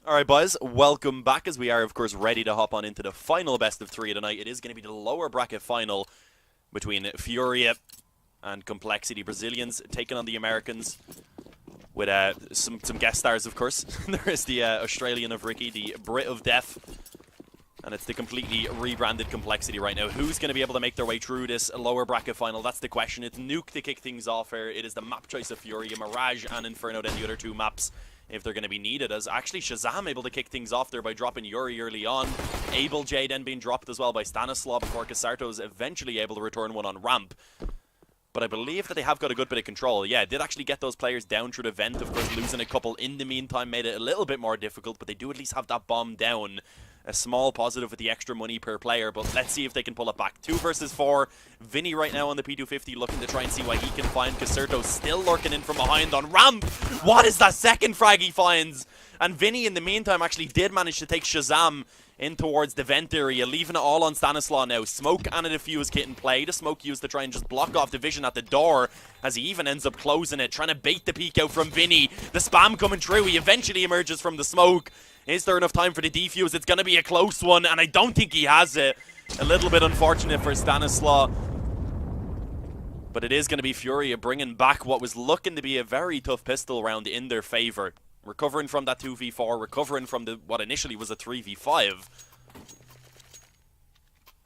Alright boys, welcome back as we are of course ready to hop on into the final best of three tonight. It is going to be the lower bracket final between FURIA and Complexity. Brazilians taking on the Americans with some guest stars of course. There is the Australian of Ricky, the Brit of Death, and it's the completely rebranded Complexity right now. Who's going to be able to make their way through this lower bracket final? That's the question. It's Nuke to kick things off here. It is the map choice of Furia, Mirage and Inferno, then the other two maps if they're going to be needed, as actually Shazam able to kick things off there by dropping Yuri early on. Abel J then being dropped as well by Stanislaw before Casarto's eventually able to return one on ramp. But I believe that they have got a good bit of control. Yeah, did actually get those players down through the vent. Of course, losing a couple in the meantime made it a little bit more difficult, but they do at least have that bomb down. A small positive with the extra money per player, but let's see if they can pull it back. 2 versus 4. Vinny right now on the P250 looking to try and see what he can find. Caserto still lurking in from behind on ramp. What is that second frag he finds? And Vinny in the meantime actually did manage to take Shazam in towards the vent area, leaving it all on Stanislaw now. Smoke and a defuse kit in play. The smoke used to try and just block off the vision at the door, as he even ends up closing it, trying to bait the peek out from Vinny. The spam coming through. He eventually emerges from the smoke. Is there enough time for the defuse? It's going to be a close one, and I don't think he has it. A little bit unfortunate for Stanislaw. But it is going to be Furia bringing back what was looking to be a very tough pistol round in their favor. Recovering from that 2v4, recovering from what initially was a 3v5.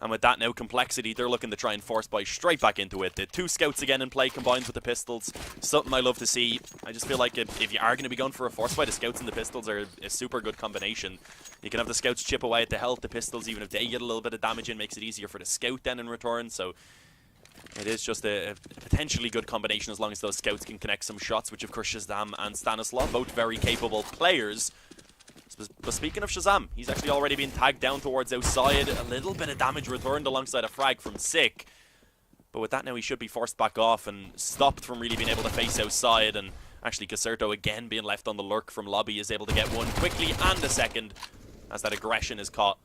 And with that now, Complexity, they're looking to try and force buy straight back into it. The 2 scouts again in play combined with the pistols. Something I love to see. I just feel like if you are going to be going for a force buy, the scouts and the pistols are a super good combination. You can have the scouts chip away at the health. The pistols, even if they get a little bit of damage in, makes it easier for the scout then in return. So it is just a potentially good combination as long as those scouts can connect some shots, which of course Shazam and Stanislaw, both very capable players. But speaking of Shazam, he's actually already been tagged down towards outside. A little bit of damage returned alongside a frag from Sick. But with that now, he should be forced back off and stopped from really being able to face outside. And actually, Caserto again being left on the lurk from lobby is able to get one quickly and a second as that aggression is caught.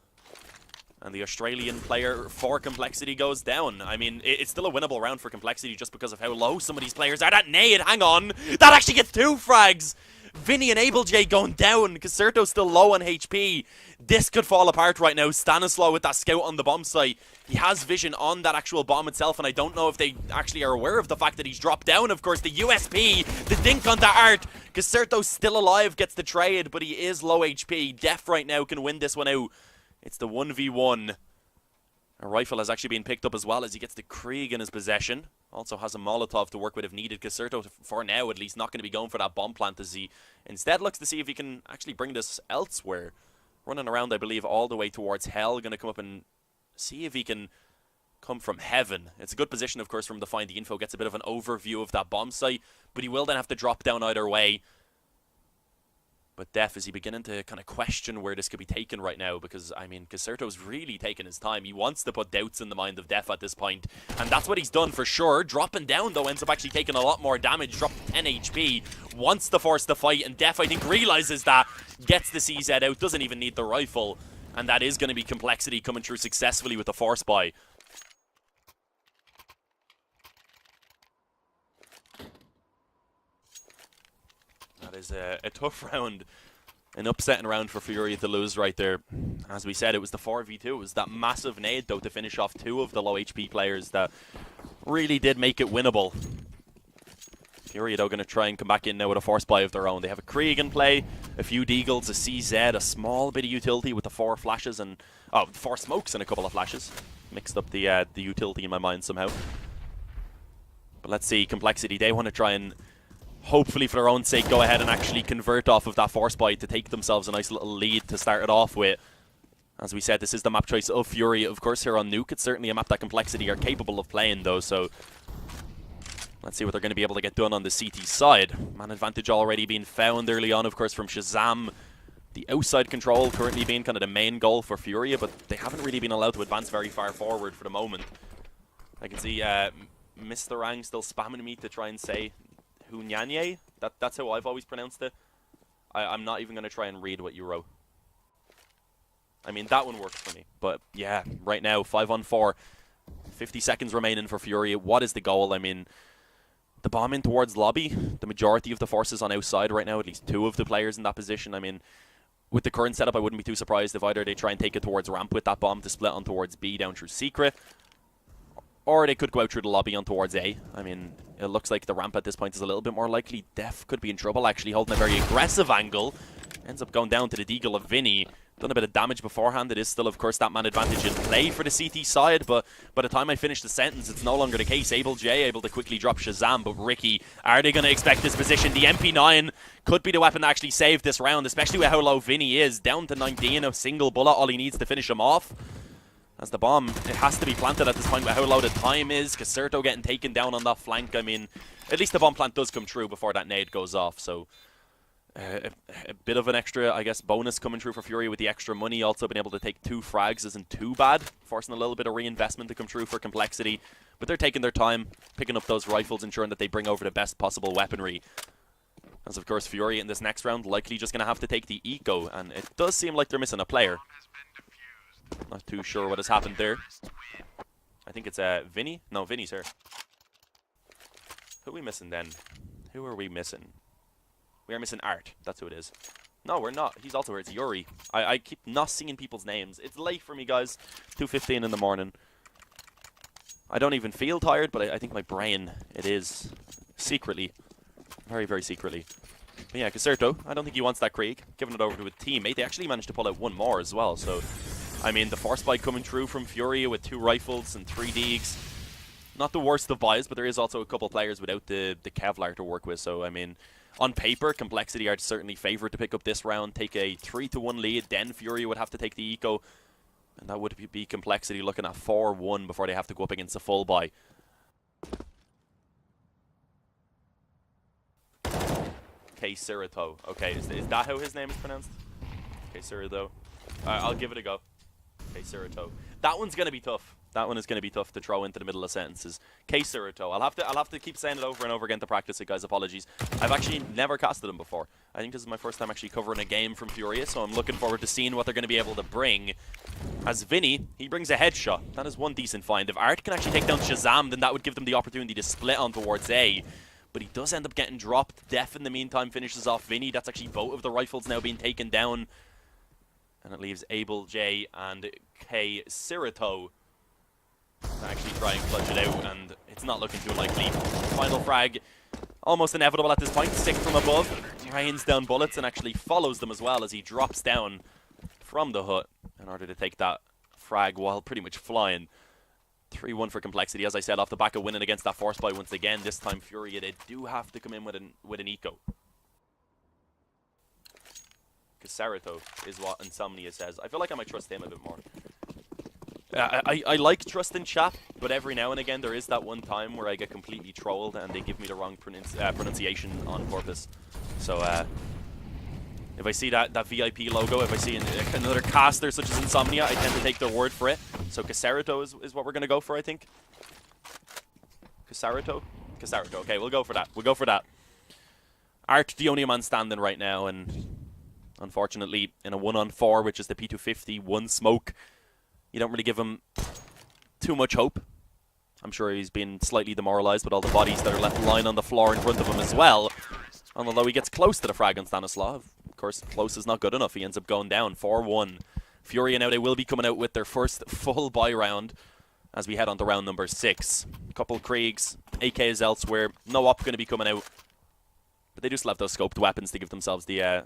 And the Australian player for Complexity goes down. I mean, it's still a winnable round for Complexity just because of how low some of these players are. That nade, hang on! That actually gets 2 frags! Vinny and Abel J going down. Caserto's still low on HP. This could fall apart right now. Stanislaw with that scout on the bomb site. He has vision on that actual bomb itself, and I don't know if they actually are aware of the fact that he's dropped down. Of course, the USP, the dink on the art. Caserto's still alive, gets the trade, but he is low HP. Def right now can win this one out. It's the 1v1. A rifle has actually been picked up as well as he gets the Krieg in his possession. Also has a Molotov to work with if needed. Caserto, for now at least, not going to be going for that bomb plant as he instead looks to see if he can actually bring this elsewhere. Running around, I believe, all the way towards Hell. Going to come up and see if he can come from Heaven. It's a good position, of course, from the Find the Info. Gets a bit of an overview of that bomb site, but he will then have to drop down either way. But Def, is he beginning to kind of question where this could be taken right now? Because, I mean, Caserto's really taking his time. He wants to put doubts in the mind of Def at this point. And that's what he's done for sure. Dropping down, though, ends up actually taking a lot more damage. Dropped 10 HP. Wants to force the fight. And Def, I think, realizes that. Gets the CZ out. Doesn't even need the rifle. And that is going to be Complexity coming through successfully with the force buy. That is a tough round, an upsetting round for Furia to lose right there. As we said, it was the 4v2. It was that massive nade, though, to finish off 2 of the low HP players that really did make it winnable. Furia, though, going to try and come back in now with a force buy of their own. They have a Krieg in play, a few Deagles, a CZ, a small bit of utility with the 4 flashes and 4 smokes and a couple of flashes. Mixed up the utility in my mind somehow. But let's see, Complexity, they want to try and hopefully for their own sake go ahead and actually convert off of that force buy to take themselves a nice little lead to start it off with. As we said, this is the map choice of Furia, of course, here on Nuke. It's certainly a map that Complexity are capable of playing, though, so let's see what they're going to be able to get done on the CT side. Man advantage already being found early on, of course, from Shazam. The outside control currently being kind of the main goal for Furia, but they haven't really been allowed to advance very far forward for the moment. I can see Mr. Rang still spamming me to try and say Hunyanye. That's how I've always pronounced it. I'm not even going to try and read what you wrote. I mean, that one works for me. But yeah, right now, 5-on-4. 50 seconds remaining for Furia. What is the goal? I mean, the bomb in towards lobby. The majority of the forces on outside right now, at least 2 of the players in that position. I mean, with the current setup, I wouldn't be too surprised if either they try and take it towards ramp with that bomb to split on towards B down through secret, or they could go out through the lobby on towards A. I mean, it looks like the ramp at this point is a little bit more likely. Def could be in trouble, actually, holding a very aggressive angle. Ends up going down to the deagle of Vinny. Done a bit of damage beforehand. It is still, of course, that man advantage in play for the CT side, but by the time I finish the sentence, it's no longer the case. AbleJ able to quickly drop Shazam, but Ricky, are they going to expect this position? The MP9 could be the weapon that actually saved this round, especially with how low Vinny is. Down to 19, a single bullet, all he needs to finish him off. As the bomb, it has to be planted at this point with how low the time is. Caserto getting taken down on that flank. I mean, at least the bomb plant does come true before that nade goes off, so a bit of an extra, I guess, bonus coming through for FURIA with the extra money. Also being able to take 2 frags isn't too bad, forcing a little bit of reinvestment to come true for Complexity. But they're taking their time, picking up those rifles, ensuring that they bring over the best possible weaponry. As, of course, FURIA in this next round likely just going to have to take the eco, and it does seem like they're missing a player. Not too sure what has happened there. I think it's Vinny? No, Vinny's here. Who are we missing then? Who are we missing? We are missing Art. That's who it is. No, we're not. He's also here. It's Yuri. I keep not seeing people's names. It's late for me, guys. 2:15 in the morning. I don't even feel tired, but I think my brain, it is. Secretly. Very, very secretly. But yeah, Caserto, I don't think he wants that Krieg. Giving it over to a teammate. They actually managed to pull out one more as well. So, I mean, the force buy coming through from FURIA with 2 rifles and 3 Deegs. Not the worst of buys, but there is also a couple players without the Kevlar to work with. So, I mean, on paper, Complexity are certainly favored to pick up this round, take a 3-1 lead. Then FURIA would have to take the eco, and that would be Complexity looking at 4-1 before they have to go up against a full buy. K-Sirito. Okay, is that how his name is pronounced? K-Sirito. I'll give it a go. K-Sirito. That one's going to be tough. That one is going to be tough to throw into the middle of sentences. K-Sirito. I'll have to keep saying it over and over again to practice it, guys. Apologies. I've actually never casted him before. I think this is my first time actually covering a game from FURIA, so I'm looking forward to seeing what they're going to be able to bring. As Vinny, he brings a headshot. That is one decent find. If Art can actually take down Shazam, then that would give them the opportunity to split on towards A. But he does end up getting dropped. Def, in the meantime, finishes off Vinny. That's actually both of the rifles now being taken down. And it leaves AbleJ and K-Sirito to actually try and clutch it out, and it's not looking too likely. Final frag, almost inevitable at this point. Sick from above, rains down bullets and actually follows them as well as he drops down from the hut in order to take that frag while pretty much flying. 3-1 for Complexity, as I said, off the back of winning against that force buy once again. This time FURIA, they do have to come in with an eco. Caserto is what Insomnia says. I feel like I might trust him a bit more. I like trusting chat, but every now and again there is that one time where I get completely trolled and they give me the wrong pronunciation on purpose. So if I see that VIP logo, if I see another caster such as Insomnia, I tend to take their word for it. So Caserto is what we're going to go for, I think. Caserto? Caserto, okay, we'll go for that. We'll go for that. Art, the only man standing right now, and unfortunately, in a 1-on-4, which is the P250, one smoke, you don't really give him too much hope. I'm sure he's been slightly demoralized with all the bodies that are left lying on the floor in front of him as well. And although he gets close to the frag on Stanislav, of course, close is not good enough. He ends up going down 4-1. FURIA now, they will be coming out with their first full buy round as we head on to round number 6. A couple Kriegs, AKs elsewhere, no op going to be coming out. But they do still have those scoped weapons to give themselves the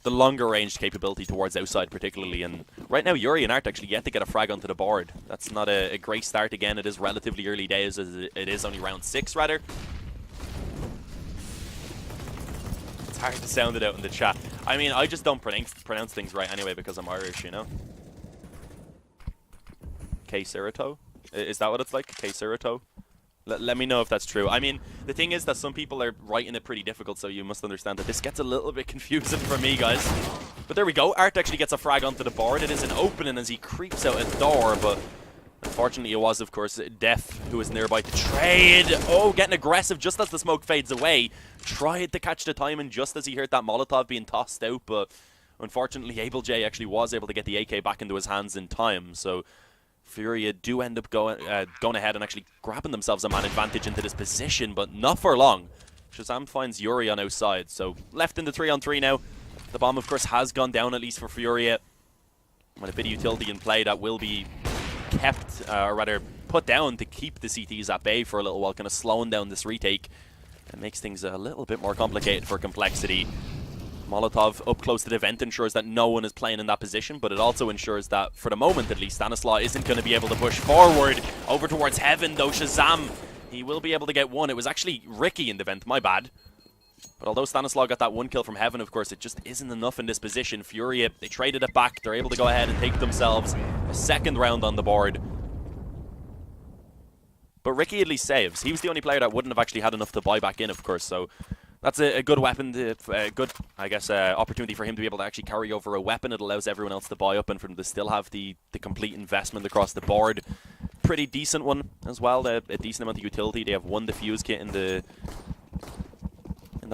longer range capability towards outside particularly. And right now Yuri and Art actually yet to get a frag onto the board. That's not a great start. Again, it is relatively early days, as it is only round 6 rather. It's hard to sound it out in the chat. I mean, I just don't pronounce things right anyway because I'm Irish, you know. K-Sirito? Is that what it's like? K-Sirito? Let me know if that's true. I mean, the thing is that some people are writing it pretty difficult, so you must understand that this gets a little bit confusing for me, guys. But there we go. Art actually gets a frag onto the board. It is an opening as he creeps out a door, but unfortunately it was, of course, Def who was nearby to trade. Oh, getting aggressive just as the smoke fades away. Tried to catch the timing just as he heard that Molotov being tossed out, but unfortunately AbleJ actually was able to get the AK back into his hands in time, so FURIA do end up going ahead and actually grabbing themselves a man advantage into this position, but not for long. Shazam finds Yuri on outside, so left in the 3-on-3 now. The bomb, of course, has gone down, at least for FURIA. With a bit of utility in play, that will be kept, or rather put down to keep the CTs at bay for a little while, kind of slowing down this retake. It makes things a little bit more complicated for Complexity. Molotov up close to the vent ensures that no one is playing in that position, but it also ensures that, for the moment at least, Stanislaw isn't going to be able to push forward over towards Heaven, though Shazam, he will be able to get one. It was actually Ricky in the vent, my bad. But although Stanislaw got that one kill from Heaven, of course, it just isn't enough in this position. FURIA, they traded it back. They're able to go ahead and take themselves a second round on the board. But Ricky at least saves. He was the only player that wouldn't have actually had enough to buy back in, of course, so that's a good weapon, a good, I guess, opportunity for him to be able to actually carry over a weapon. It allows everyone else to buy up and for them to still have the complete investment across the board. Pretty decent one as well, a decent amount of utility. They have one defuse kit in the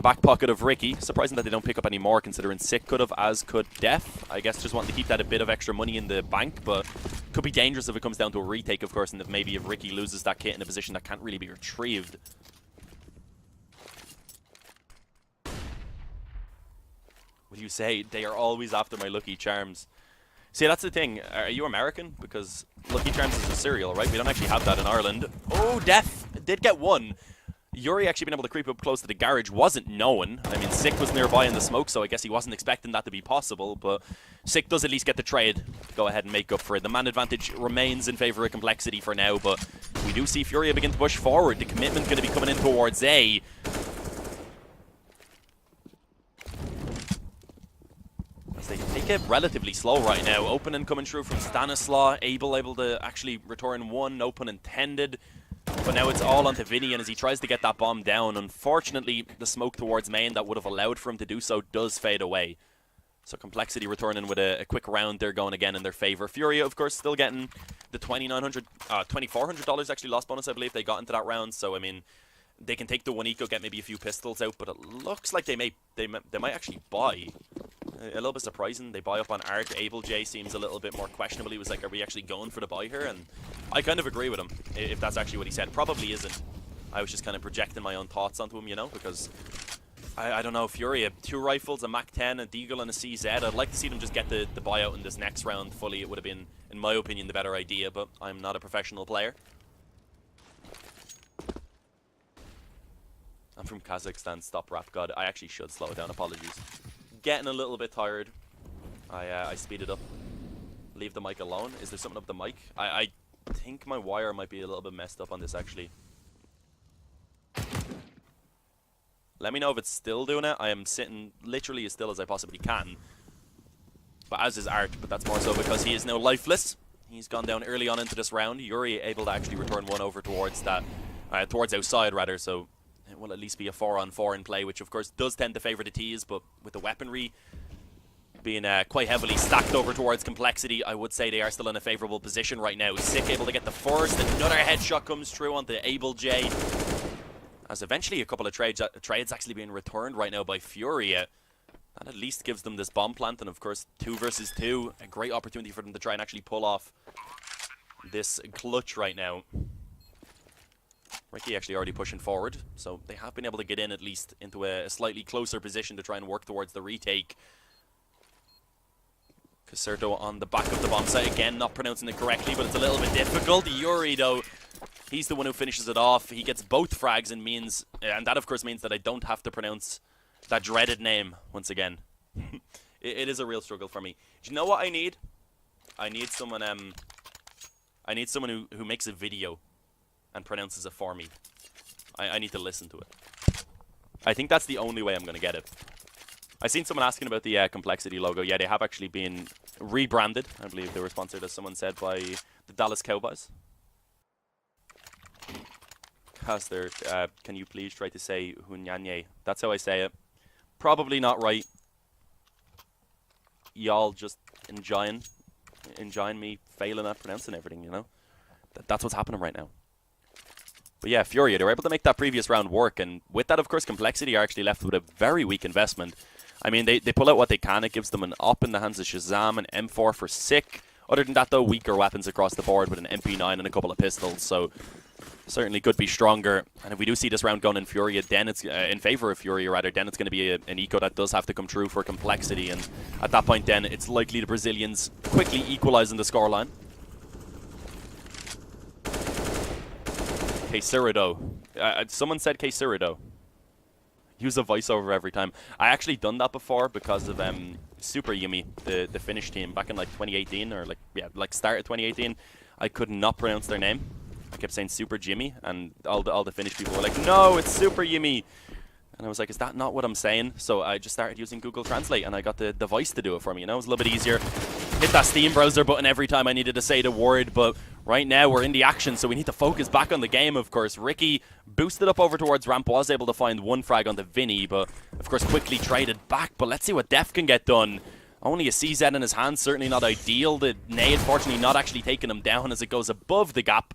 back pocket of Ricky. Surprising that they don't pick up any more, considering Sick could have, as could Def. I guess just wanting to keep that a bit of extra money in the bank, but could be dangerous if it comes down to a retake, of course, and if maybe if Ricky loses that kit in a position that can't really be retrieved. What do you say? They are always after my Lucky Charms. See, that's the thing. Are you American? Because Lucky Charms is a cereal, right? We don't actually have that in Ireland. Oh, Def did get one. Yuri actually being able to creep up close to the garage wasn't known. I mean, Sick was nearby in the smoke, so I guess he wasn't expecting that to be possible, but Sick does at least get the trade to go ahead and make up for it. The man advantage remains in favor of Complexity for now, but we do see FURIA begin to push forward. The commitment's going to be coming in towards A. As they take it relatively slow right now. Opening coming through from Stanislaw, able to actually return one, no pun intended. But now it's all onto Vinny, and as he tries to get that bomb down, unfortunately, the smoke towards main that would have allowed for him to do so does fade away. So Complexity returning with a quick round. They're going again in their favor. FURIA, of course, still getting the $2,400 actually lost bonus, I believe they got into that round. So, I mean, they can take the one eco, get maybe a few pistols out, but it looks like they might actually buy. A little bit surprising. They buy up on Art. Able J seems a little bit more questionable. He was like, are we actually going for the buy here? And I kind of agree with him, if that's actually what he said. Probably isn't. I was just kind of projecting my own thoughts onto him, you know, because I don't know, FURIA, 2 rifles, a MAC-10, a Deagle, and a CZ. I'd like to see them just get the buyout in this next round fully. It would have been, in my opinion, the better idea, but I'm not a professional player. I'm from Kazakhstan, stop rap god. I actually should slow it down, apologies. Getting a little bit tired. I speed it up. Leave the mic alone. Is there something up the mic? I think my wire might be a little bit messed up on this, actually. Let me know if it's still doing it. I am sitting literally as still as I possibly can. But as is Art, but that's more so because he is now lifeless. He's gone down early on into this round. Yuri able to actually return one over towards that, towards outside rather, so it will at least be a 4-on-4 in play, which of course does tend to favour the T's, but with the weaponry being quite heavily stacked over towards Complexity, I would say they are still in a favourable position right now. Sick able to get the first, another headshot comes through onto Able J, as eventually a couple of trades actually being returned right now by FURIA. That at least gives them this bomb plant, and of course 2 versus 2, a great opportunity for them to try and actually pull off this clutch right now. Ricky actually already pushing forward, so they have been able to get in at least into a slightly closer position to try and work towards the retake. Caserto on the back of the bomb site again, not pronouncing it correctly, but it's a little bit difficult. Yuri, though, he's the one who finishes it off. He gets both frags and means, and that of course means that I don't have to pronounce that dreaded name once again. It is a real struggle for me. Do you know what I need? I need someone. I need someone who makes a video and pronounces it for me. I need to listen to it. I think that's the only way I'm going to get it. I seen someone asking about the Complexity logo. Yeah, they have actually been rebranded. I believe they were sponsored, as someone said, by the Dallas Cowboys. Caster, can you please try to say Hunyanye? That's how I say it. Probably not right. Y'all just enjoying me failing at pronouncing everything, you know? That's what's happening right now. But yeah, FURIA, they were able to make that previous round work, and with that, of course, Complexity are actually left with a very weak investment. I mean, they pull out what they can. It gives them an op in the hands of Shazam, an M4 for Sick. Other than that, though, weaker weapons across the board with an MP9 and a couple of pistols. So Certainly could be stronger. And if we do see this round going in Furia, then it's in favor of Furia, rather, then it's going to be an eco that does have to come true for complexity. And at that point, then it's likely the Brazilians quickly equalizing the scoreline. Quesirado. Someone said Quesirado. Use a voiceover every time. I actually done that before because of Super Yumi, the Finnish team, back in like 2018 or like start of 2018. I could not pronounce their name. I kept saying Super Jimmy, and all the Finnish people were like, "No, it's Super Yumi." And I was like, "Is that not what I'm saying?" So I just started using Google Translate, and I got the voice to do it for me. You know, it was a little bit easier. Hit that Steam browser button every time I needed to say the word, but right now we're in the action, so we need to focus back on the game, of course. Ricky boosted up over towards ramp, was able to find one frag onto Vinny, but of course quickly traded back. But let's see what Def can get done. Only a CZ in his hand, certainly not ideal. The nade, fortunately, not actually taking him down as it goes above the gap.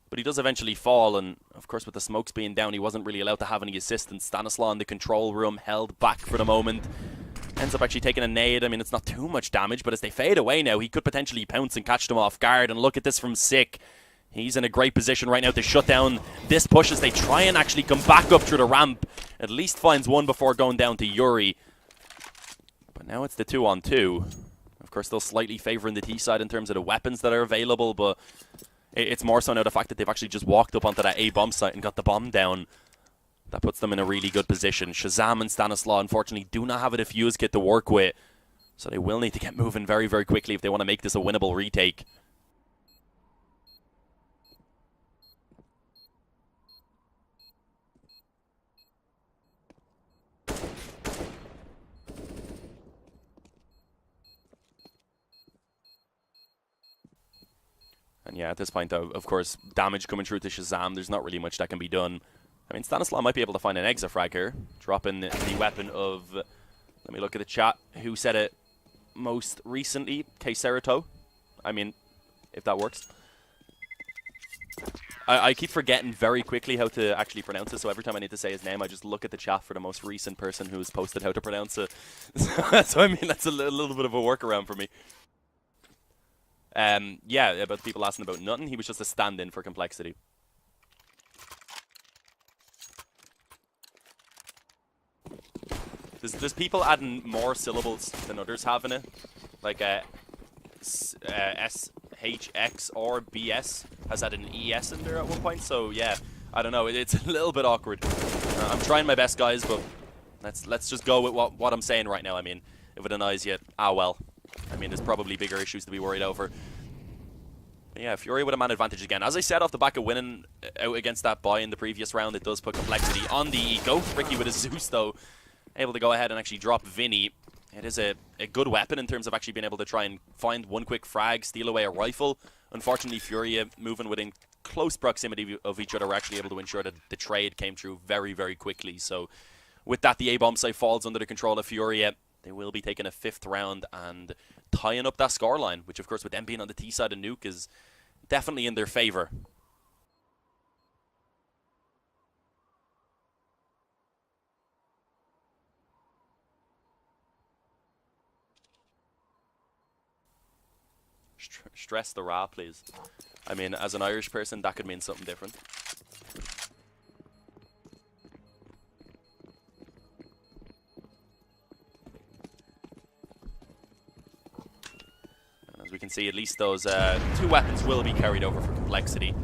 But he does eventually fall, and of course with the smokes being down, he wasn't really allowed to have any assistance. Stanislaw in the control room held back for the moment. Ends up actually taking a nade. I mean, it's not too much damage, but as they fade away now, he could potentially pounce and catch them off guard. And look at this from Sick. He's in a great position right now to shut down this push as they try and actually come back up through the ramp. At least finds one before going down to Yuri. But now it's the 2-on-2. Of course, still slightly favoring the T side in terms of the weapons that are available, but it's more so now the fact that they've actually just walked up onto that A bomb site and got the bomb down. That puts them in a really good position. Shazam and Stanislaw, unfortunately, do not have a defuse kit to work with. So they will need to get moving very, very quickly if they want to make this a winnable retake. And yeah, at this point, though, of course, damage coming through to Shazam, there's not really much that can be done. I mean, Stanislaw might be able to find an exit frag here. Dropping the weapon of, let me look at the chat, who said it most recently? Quesirado. I mean, if that works. I keep forgetting very quickly how to actually pronounce it, so every time I need to say his name, I just look at the chat for the most recent person who's posted how to pronounce it. So I mean, that's a little bit of a workaround for me. Yeah, about people asking about nothing. He was just a stand-in for complexity. There's people adding more syllables than others have in it, like SHX or BS has had an ES in there at one point. So yeah, I don't know. It's a little bit awkward. I'm trying my best, guys, but let's just go with what I'm saying right now. I mean, if it annoys you, well. I mean, there's probably bigger issues to be worried over. But yeah, Furia with a man advantage again. As I said, off the back of winning out against that buy in the previous round, it does put complexity on the eco. Ricky with his Zeus, though, able to go ahead and actually drop Vinny. It is a good weapon in terms of actually being able to try and find one quick frag, steal away a rifle. Unfortunately, Furia, moving within close proximity of each other, were actually able to ensure that the trade came through very, very quickly. So with that, the A-bomb site falls under the control of Furia. They will be taking a 5th round and tying up that scoreline, which, of course, with them being on the T side of Nuke, is definitely in their favor. Stress the Ra, please. I mean, as an Irish person, that could mean something different. And as we can see, at least those 2 weapons will be carried over for complexity.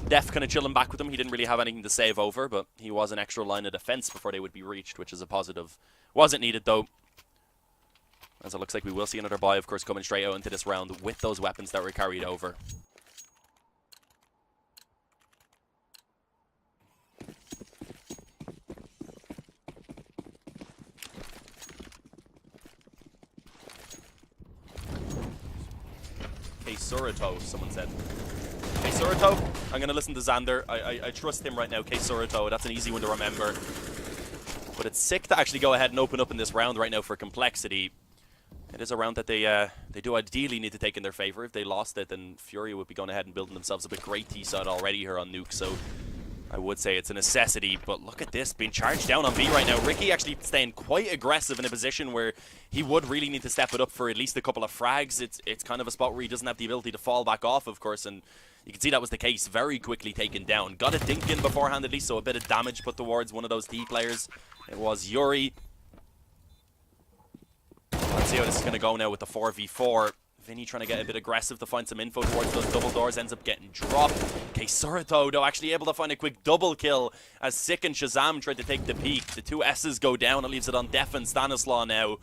Def kind of chilling back with him. He didn't really have anything to save over, but he was an extra line of defense before they would be reached, which is a positive. Wasn't needed, though. As it looks like we will see another buy, of course, coming straight out into this round with those weapons that were carried over. Quesirado, someone said. Quesirado? I'm going to listen to Xander. I trust him right now. Quesirado, that's an easy one to remember. But it's sick to actually go ahead and open up in this round right now for complexity. It is a round that they do ideally need to take in their favor. If they lost it, then Furia would be going ahead and building themselves up a great T-side already here on Nuke. So I would say it's a necessity, but look at this, being charged down on B right now. Ricky actually staying quite aggressive in a position where he would really need to step it up for at least a couple of frags. It's kind of a spot where he doesn't have the ability to fall back off, of course, and you can see that was the case. Very quickly taken down. Got a dink in beforehand at least, so a bit of damage put towards one of those D players. It was Yuri. Let's see how this is going to go now with the 4v4. Vinny trying to get a bit aggressive to find some info towards those double doors, ends up getting dropped. Okay, Surito, though, actually able to find a quick double kill as Sick and Shazam tried to take the peak. The two S's go down. It leaves it on Def and Stanislaw now,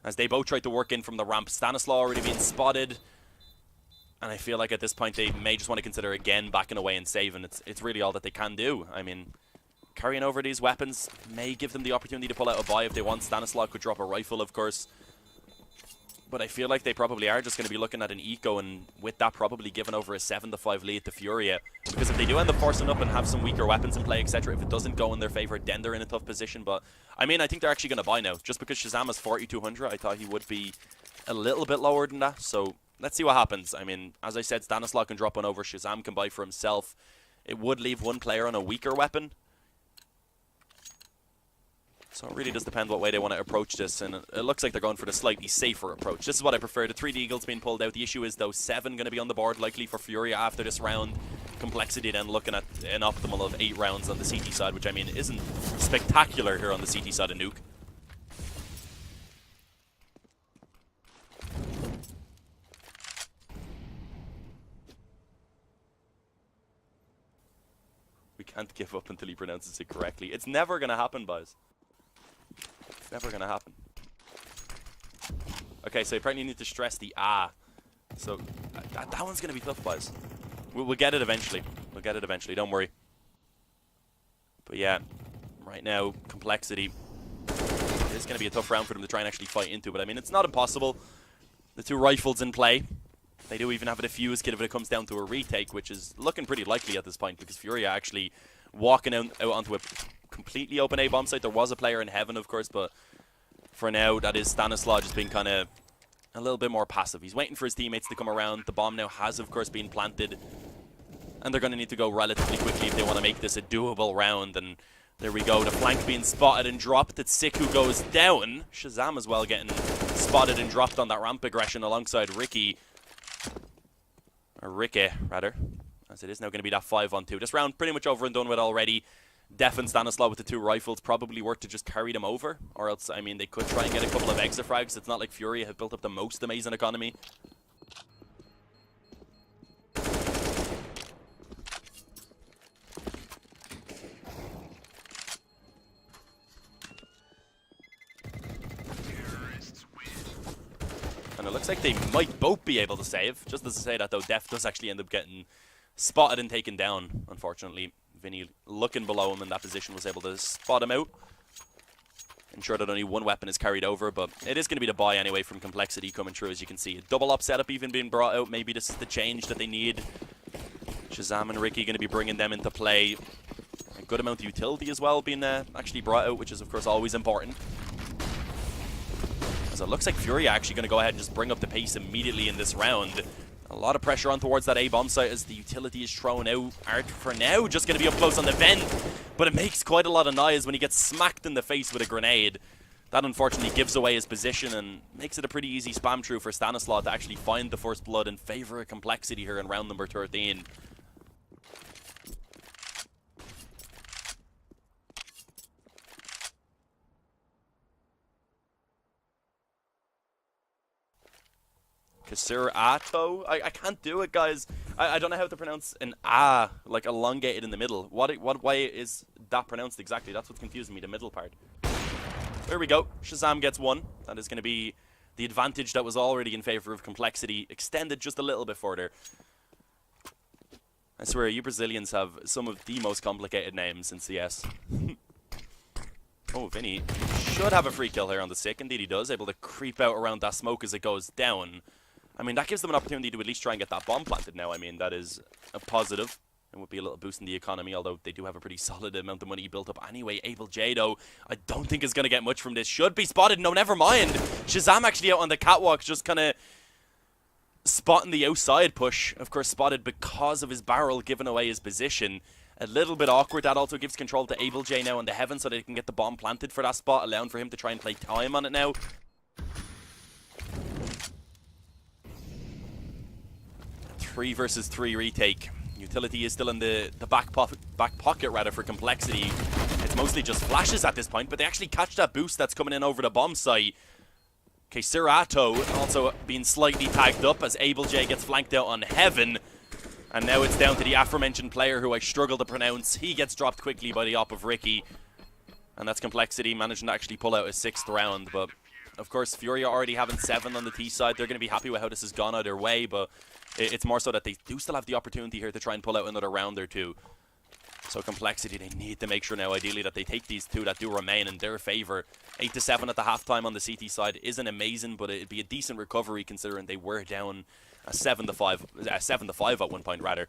as they both tried to work in from the ramp. Stanislaw already being spotted, and I feel like at this point they may just want to consider again backing away and saving. It's really all that they can do. I mean, carrying over these weapons may give them the opportunity to pull out a buy if they want. Stanislaw could drop a rifle, of course. But I feel like they probably are just going to be looking at an eco, and with that probably giving over a 7-5 lead to Furia. Because if they do end up forcing up and have some weaker weapons in play, etc., if it doesn't go in their favor, then they're in a tough position. But I mean, I think they're actually going to buy now. Just because Shazam is 4,200, I thought he would be a little bit lower than that. So let's see what happens. I mean, as I said, Stanislaw can drop one over. Shazam can buy for himself. It would leave one player on a weaker weapon. So it really does depend what way they want to approach this, and it looks like they're going for the slightly safer approach. This is what I prefer. The 3D Eagles being pulled out. The issue is, though, 7 going to be on the board, likely for Furia after this round. Complexity then looking at an optimal of 8 rounds on the CT side, which, I mean, isn't spectacular here on the CT side of Nuke. We can't give up until he pronounces it correctly. It's never going to happen, boys. It's never going to happen. Okay, so you probably need to stress the ah. So that one's going to be tough, boys. We'll get it eventually. We'll get it eventually, don't worry. But yeah, right now, Complexity. It's going to be a tough round for them to try and actually fight into. But I mean, it's not impossible. The two rifles in play. They do even have a defuse kit if it comes down to a retake, which is looking pretty likely at this point, because Furia actually walking out onto a completely open A-bomb site. There was a player in heaven, of course, but for now, that is Stanislaw just being kind of a little bit more passive. He's waiting for his teammates to come around. The bomb now has, of course, been planted, and they're going to need to go relatively quickly if they want to make this a doable round. And there we go, the flank being spotted and dropped. It's Sick who goes down. Shazam as well getting spotted and dropped on that ramp aggression alongside Ricky. Or Ricky, rather. As it is now going to be that 5-on-2. This round pretty much over and done with already. Def and Stanislaw with the two rifles, probably worth to just carry them over. Or else, I mean, they could try and get a couple of extra frags. It's not like Furia have built up the most amazing economy. And it looks like they might both be able to save. Just as I say that, though, Def does actually end up getting spotted and taken down, unfortunately. Vinny, looking below him in that position, was able to spot him out. Ensure that only one weapon is carried over, but it is going to be the buy anyway from Complexity coming through, as you can see. A double up setup even being brought out. Maybe this is the change that they need. Shazam and Ricky going to be bringing them into play. A good amount of utility as well being actually brought out, which is, of course, always important. So it looks like Furia actually going to go ahead and just bring up the pace immediately in this round. A lot of pressure on towards that A-bomb site as the utility is thrown out. Art for now just going to be up close on the vent, but it makes quite a lot of noise when he gets smacked in the face with a grenade. That unfortunately gives away his position and makes it a pretty easy spam through for Stanislaw to actually find the first blood in favor of Complexity here in round number 13. Kasurato? I can't do it, guys. I don't know how to pronounce an ah, like elongated in the middle. What way is that pronounced exactly? That's what's confusing me, the middle part. There we go. Shazam gets one. That is going to be the advantage that was already in favor of Complexity, extended just a little bit further. I swear, you Brazilians have some of the most complicated names in CS. Oh, Vinny should have a free kill here on the Sick. Indeed he does. Able to creep out around that smoke as it goes down. I mean, that gives them an opportunity to at least try and get that bomb planted now. I mean, that is a positive. It would be a little boost in the economy, although they do have a pretty solid amount of money built up anyway. Able J, though, I don't think is going to get much from this. Should be spotted. No, never mind. Shazam actually out on the catwalk, just kind of spotting the outside push. Of course, spotted because of his barrel giving away his position. A little bit awkward. That also gives control to AbleJ now on the Heaven so they can get the bomb planted for that spot, allowing for him to try and play time on it now. 3 versus 3 retake. Utility is still in the back pocket rather for Complexity. It's mostly just flashes at this point, but they actually catch that boost that's coming in over the bomb site. Okay, Serato also being slightly tagged up as AbleJ gets flanked out on Heaven. And now it's down to the aforementioned player who I struggle to pronounce. He gets dropped quickly by the op of Ricky. And that's Complexity managing to actually pull out a 6th round. But, of course, FURIA already having 7 on the T side. They're going to be happy with how this has gone either way. But it's more so that they do still have the opportunity here to try and pull out another round or two. So Complexity, they need to make sure now, ideally, that they take these 2 that do remain in their favor. 8-7 at the halftime on the CT side isn't amazing, but it'd be a decent recovery considering they were down a 7-5 at one point, rather.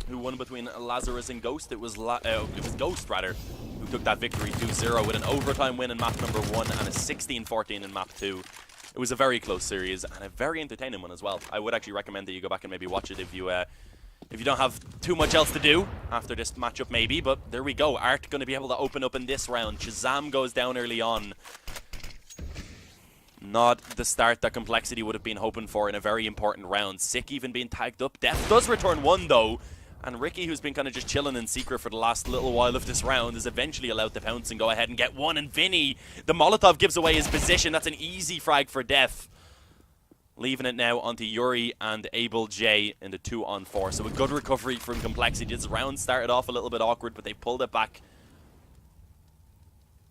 Who won between Lazarus and Ghost? It was Ghost, rather, who took that victory 2-0 with an overtime win in map number 1 and a 16-14 in map 2. It was a very close series and a very entertaining one as well. I would actually recommend that you go back and maybe watch it if you don't have too much else to do after this matchup, maybe. But there we go. Art going to be able to open up in this round. Shazam goes down early on. Not the start that Complexity would have been hoping for in a very important round. Sick even being tagged up. Death does return 1 though. And Ricky, who's been kind of just chilling in secret for the last little while of this round, is eventually allowed to pounce and go ahead and get 1. And Vinny, the Molotov gives away his position. That's an easy frag for Death. Leaving it now onto Yuri and AbleJ in the 2-on-4. So a good recovery from Complexity. This round started off a little bit awkward, but they pulled it back.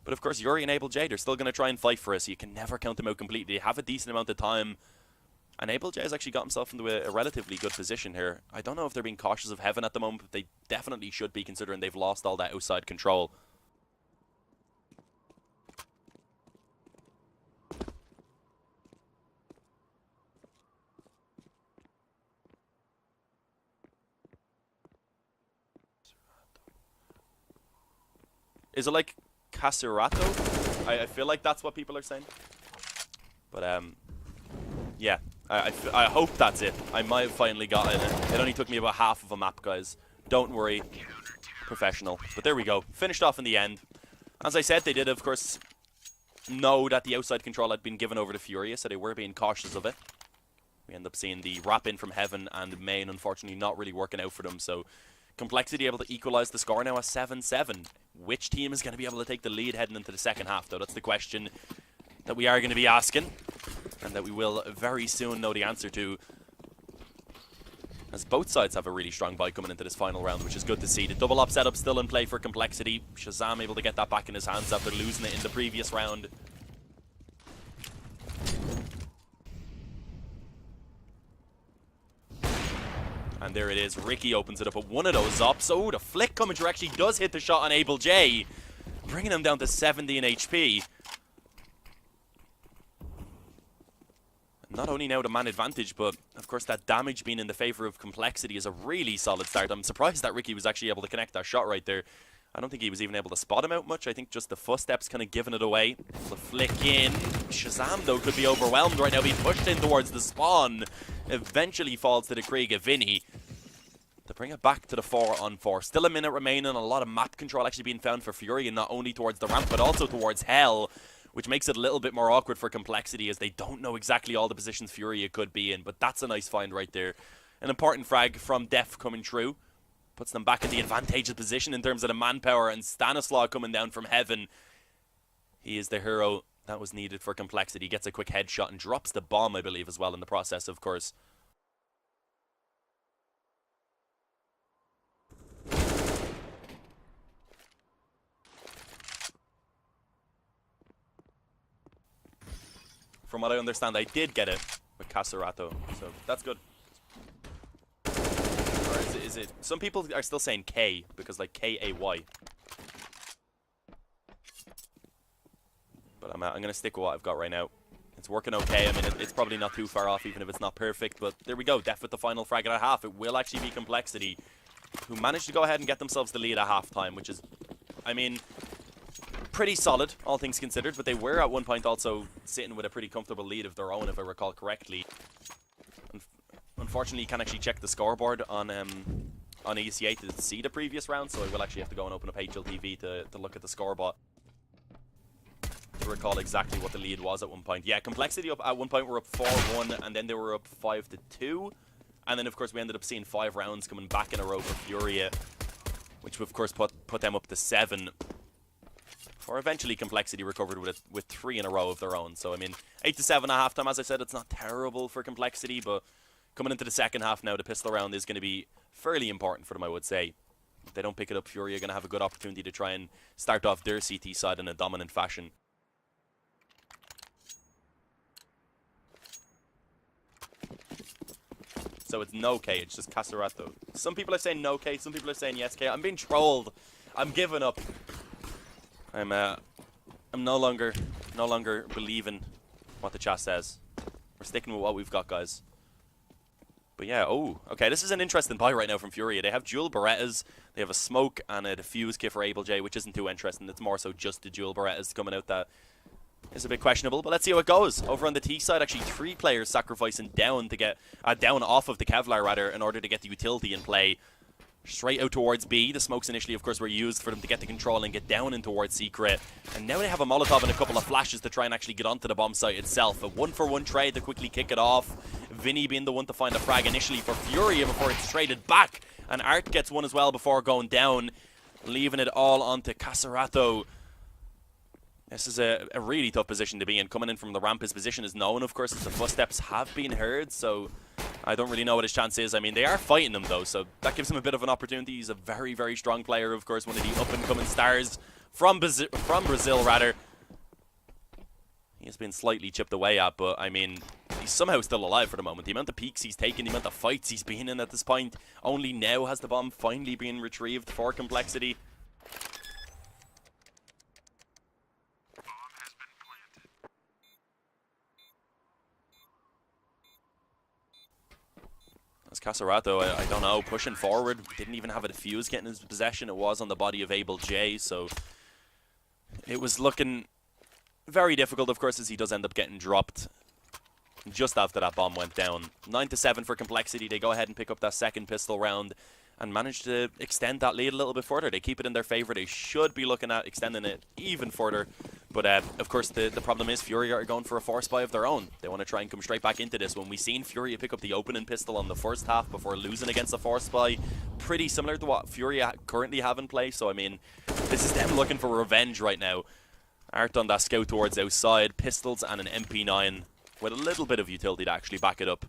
But of course, Yuri and AbleJ, they're still going to try and fight for us. You can never count them out completely. They have a decent amount of time. And AbleJ has actually got himself into a relatively good position here. I don't know if they're being cautious of Heaven at the moment, but they definitely should be considering they've lost all that outside control. Is it like Caserato? I feel like that's what people are saying. But, yeah. I hope that's it. I might have finally gotten it. It only took me about half of a map, guys. Don't worry. Professional. But there we go. Finished off in the end. As I said, they did, of course, know that the outside control had been given over to FURIA, so they were being cautious of it. We end up seeing the wrap in from Heaven and Main, unfortunately, not really working out for them. So Complexity able to equalize the score now at 7-7. Which team is going to be able to take the lead heading into the second half, though? That's the question that we are going to be asking, and that we will very soon know the answer to, as both sides have a really strong buy coming into this final round, which is good to see. The double op setup still in play for Complexity. Shazam able to get that back in his hands after losing it in the previous round. And there it is. Ricky opens it up at one of those ops. Oh, the flick coming through actually does hit the shot on AbleJ, bringing him down to 70 in HP. Not only now the man advantage, but of course that damage being in the favor of Complexity is a really solid start. I'm surprised that Ricky was actually able to connect that shot right there. I don't think he was even able to spot him out much. I think just the footsteps kind of giving it away. The flick in. Shazam, though, could be overwhelmed right now, being pushed in towards the spawn. Eventually falls to the Krieg of Vinny to bring it back to the 4-on-4. Still a minute remaining. A lot of map control actually being found for Fury, and not only towards the ramp, but also towards Hell, which makes it a little bit more awkward for Complexity, as they don't know exactly all the positions Furia could be in. But that's a nice find right there. An important frag from Def coming through. Puts them back in the advantageous position in terms of the manpower, and Stanislaw coming down from Heaven. He is the hero that was needed for Complexity. Gets a quick headshot and drops the bomb, I believe, as well in the process, of course. From what I understand, I did get it with Caserato, so that's good. Or is it? Some people are still saying K, because like K-A-Y. But I'm going to stick with what I've got right now. It's working okay. I mean, it's probably not too far off, even if it's not perfect. But there we go. Def with the final frag at half. It will actually be Complexity, who managed to go ahead and get themselves the lead at halftime, which is I mean, pretty solid, all things considered, but they were at one point also sitting with a pretty comfortable lead of their own, if I recall correctly. Unfortunately, you can't actually check the scoreboard on ECA to see the previous round, so I will actually have to go and open up HLTV to look at the scoreboard to recall exactly what the lead was at one point. Yeah, Complexity up at one point were up 4-1, and then they were up 5-2, and then of course we ended up seeing 5 rounds coming back in a row for Furia, which of course put them up to 7. Or eventually Complexity recovered with 3 in a row of their own. So I mean, 8-7 at halftime. As I said, it's not terrible for Complexity, but coming into the second half now, the pistol round is going to be fairly important for them, I would say. If they don't pick it up, Furia are going to have a good opportunity to try and start off their CT side in a dominant fashion. So it's no K, it's just Caserato. Some people are saying no K, some people are saying yes K. I'm being trolled. I'm giving up. I'm no longer believing what the chat says. We're sticking with what we've got, guys. But yeah, oh, okay, this is an interesting buy right now from Furia. They have dual Berettas, they have a smoke and a defuse kit for AbleJ, which isn't too interesting. It's more so just the dual Berettas coming out that is a bit questionable. But let's see how it goes. Over on the T side, actually 3 players sacrificing down to get down off of the Kevlar rather in order to get the utility in play. Straight out towards B. The smokes initially, of course, were used for them to get the control and get down in towards Secret. And now they have a Molotov and a couple of flashes to try and actually get onto the bomb site itself. A 1-for-1 trade to quickly kick it off. Vinny being the one to find a frag initially for Furia before it's traded back. And Art gets one as well before going down, leaving it all onto Caserato. This is a really tough position to be in. Coming in from the ramp, his position is known, of course, as the footsteps have been heard, so I don't really know what his chance is. I mean, they are fighting him, though, so that gives him a bit of an opportunity. He's a very, very strong player, of course, one of the up-and-coming stars from Brazil, rather. He has been slightly chipped away at, but, I mean, he's somehow still alive for the moment. The amount of peaks he's taken, the amount of fights he's been in at this point, only now has the bomb finally been retrieved for Complexity. As Caserato, I don't know, pushing forward, didn't even have a defuse getting his possession. It was on the body of AbleJ, so it was looking very difficult, of course, as he does end up getting dropped just after that bomb went down. 9-7 for Complexity. They go ahead and pick up that second pistol round and manage to extend that lead a little bit further. They keep it in their favor. They should be looking at extending it even further. But, of course, the problem is Furia are going for a force buy of their own. They want to try and come straight back into this. When we've seen Furia pick up the opening pistol on the first half before losing against a force buy, pretty similar to what Furia currently have in play. So, I mean, this is them looking for revenge right now. Art on that scout towards outside. Pistols and an MP9 with a little bit of utility to actually back it up.